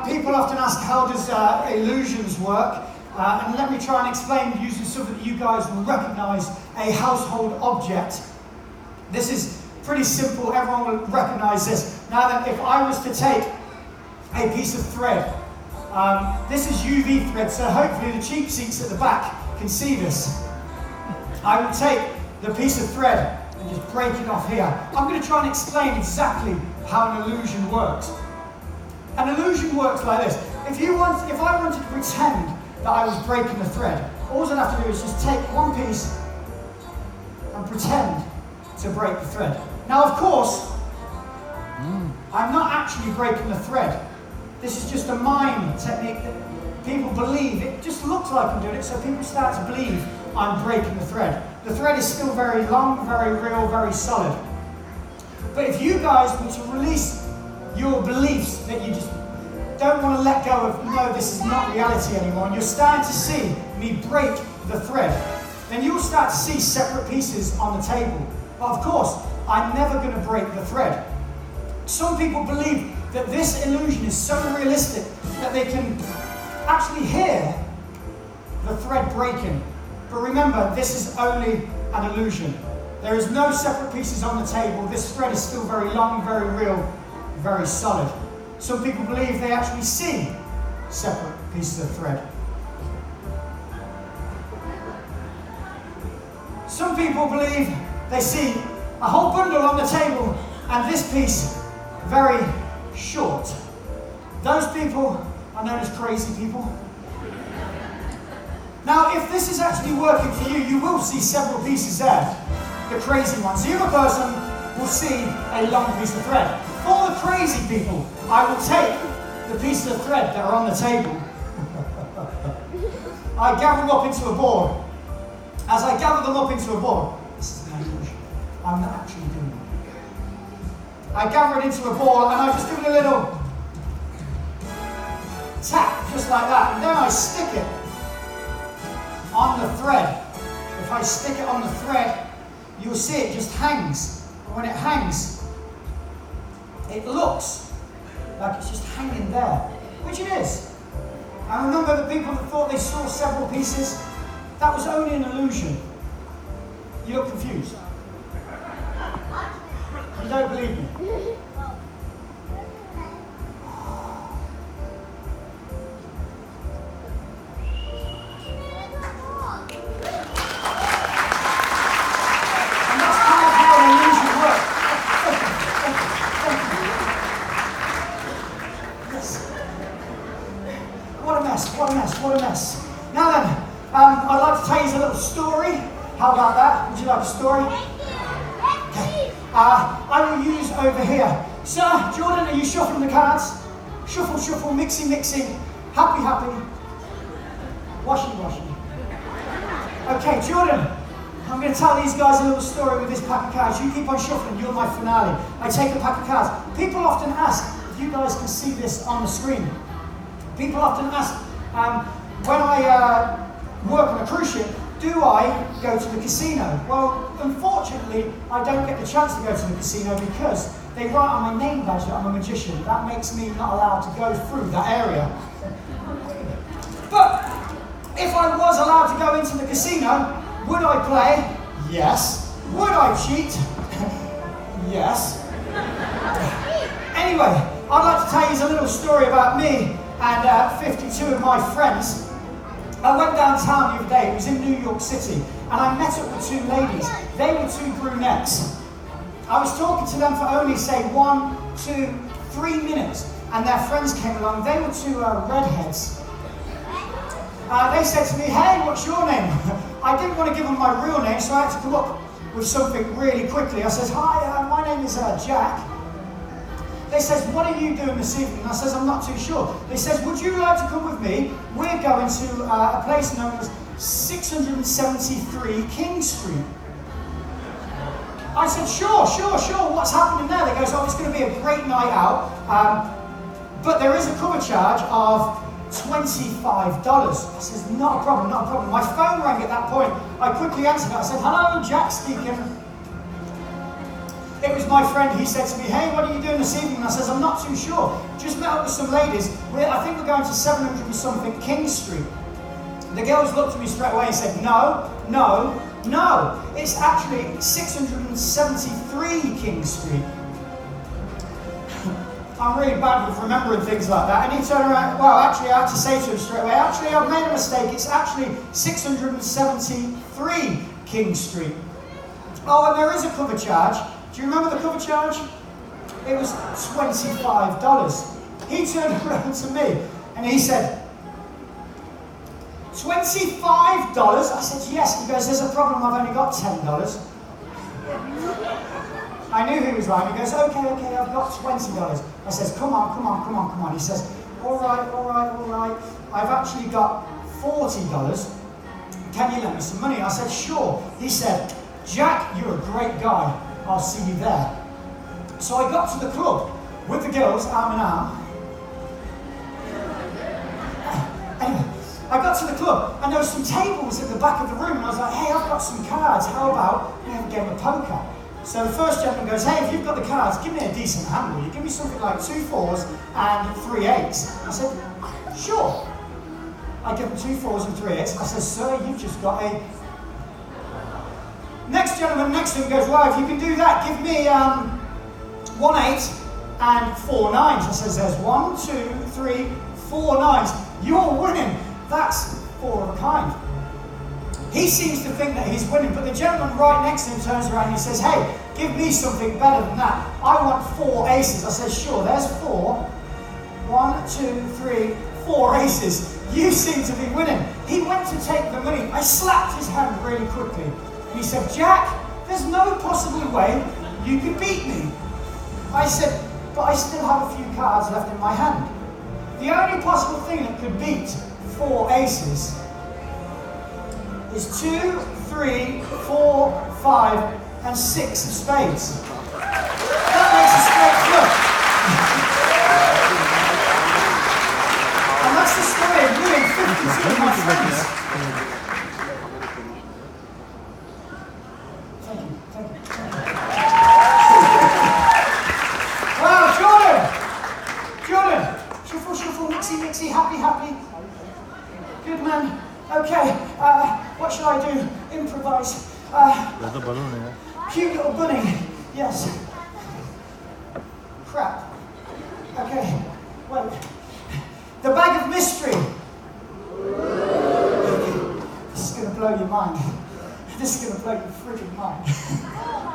People often ask, how does illusions work? And let me try and explain using something that you guys will recognize, a household object. This is pretty simple, everyone will recognize this. Now then, if I was to take a piece of thread, this is UV thread, so hopefully the cheap seats at the back can see this. I will take the piece of thread and just break it off here. I'm going to try and explain exactly how an illusion works. An illusion works like this. If I wanted to pretend that I was breaking the thread, all I'd have to do is just take one piece and pretend to break the thread. Now, of course, I'm not actually breaking the thread. This is just a mime technique that people believe. It just looks like I'm doing it, so people start to believe I'm breaking the thread. The thread is still very long, very real, very solid. But if you guys were to release your beliefs that you just don't want to let go of, no, this is not reality anymore, and you're starting to see me break the thread, then you'll start to see separate pieces on the table. But of course, I'm never going to break the thread. Some people believe that this illusion is so realistic that they can actually hear the thread breaking. But remember, this is only an illusion. There is no separate pieces on the table. This thread is still very long, very real, very solid. Some people believe they actually see separate pieces of thread. Some people believe they see a whole bundle on the table and this piece very short. Those people are known as crazy people. Now, if this is actually working for you, you will see several pieces there, the crazy ones. The other person will see a long piece of thread. For the crazy people, I will take the pieces of thread that are on the table. I gather them up into a ball. As I gather them up into a ball, this is an illusion. I'm not actually doing it. I gather it into a ball and I just do a little tap, just like that. And then I stick it on the thread. If I stick it on the thread, you'll see it just hangs. And when it hangs, it looks like it's just hanging there, which it is. And remember, the people that thought they saw several pieces, that was only an illusion. You look confused. You don't believe me. What a mess. Now then, I'd like to tell you a little story. How about that? Would you like a story? Okay. I will use over here. Sir, Jordan, are you shuffling the cards? Shuffle, shuffle, mixing, mixing. Happy, happy. Washing, washing. Okay, Jordan, I'm going to tell these guys a little story with this pack of cards. You keep on shuffling, you're my finale. I take a pack of cards. People often ask, if you guys can see this on the screen, people often ask, when I work on a cruise ship, do I go to the casino? Well, unfortunately, I don't get the chance to go to the casino because they write on my name badge that I'm a magician. That makes me not allowed to go through that area. But if I was allowed to go into the casino, would I play? Yes. Would I cheat? Yes. Anyway, I'd like to tell you a little story about me and 52 of my friends. I went downtown the other day, it was in New York City, and I met up with two ladies. They were two brunettes. I was talking to them for only, say, 1, 2, 3 minutes, and their friends came along. They were two redheads. They said to me, hey, what's your name? I didn't want to give them my real name, so I had to come up with something really quickly. I said, hi, my name is Jack. They says, what are you doing this evening? I says, I'm not too sure. They says, would you like to come with me? We're going to a place known as 673 King Street. I said, sure, what's happening there? They goes, oh, it's going to be a great night out, but there is a cover charge of $25. I says, not a problem. My phone rang at that point. I quickly answered it. I said, hello, Jack speaking. It was my friend. He said to me, hey, what are you doing this evening? And I says, I'm not too sure. Just met up with some ladies. I think we're going to 700 and something King Street. The girls looked at me straight away and said, no, no, no. It's actually 673 King Street. I'm really bad with remembering things like that. And he turned around, well, actually, I had to say to him straight away, actually, I've made a mistake. It's actually 673 King Street. Oh, and there is a cover charge. Do you remember the cover charge? It was $25. He turned around to me and he said, $25? I said, yes. He goes, there's a problem, I've only got $10. I knew he was lying. He goes, okay, I've got $20. I says, come on. He says, all right. I've actually got $40. Can you lend me some money? I said, sure. He said, Jack, you're a great guy. I'll see you there. So I got to the club with the girls, arm in arm. Anyway, I got to the club and there were some tables at the back of the room and I was like, hey, I've got some cards. How about we have a game of poker? So the first gentleman goes, hey, if you've got the cards, give me a decent hand, will you? Give me something like 2 4s and 3 8s. I said, sure. I give him 2 4s and 3 8s. I said, sir, you've just got a... Next gentleman next to him goes, well, if you can do that, give me 1 8 and 4 9s. I says, there's 1, 2, 3, 4 9s. You're winning. That's 4 of a kind. He seems to think that he's winning, but the gentleman right next to him turns around and he says, hey, give me something better than that. I want 4 aces. I said, sure, there's 4. 1, 2, 3, 4 aces. You seem to be winning. He went to take the money. I slapped his hand really quickly. And he said, Jack, there's no possible way you could beat me. I said, but I still have a few cards left in my hand. The only possible thing that could beat 4 aces is 2, 3, 4, 5, and 6 of spades. That makes a straight